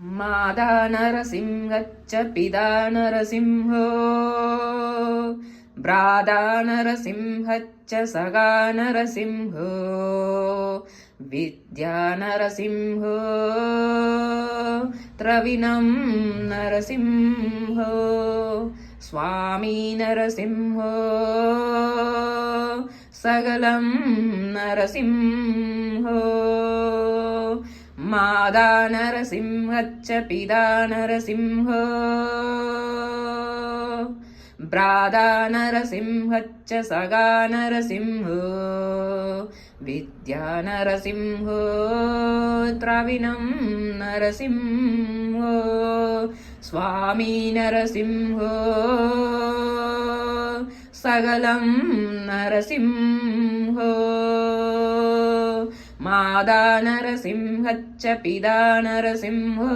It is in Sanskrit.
माता नरसिंहश्च पिता नरसिंहो भ्राता नरसिंहश्च सखा नरसिंहो विद्या नरसिंहो द्रविणं नरसिंहो स्वामी नरसिंहो सकलं नरसिंहो माता नरसिंहश्च पिता नरसिंहो भ्राता नरसिंहश्च सखा नरसिंहो विद्या नरसिंहो द्रविणं नरसिंहो स्वामी नरसिंहो सकलं नरसिंहो माता नरसिंहश्च पिता नरसिंहो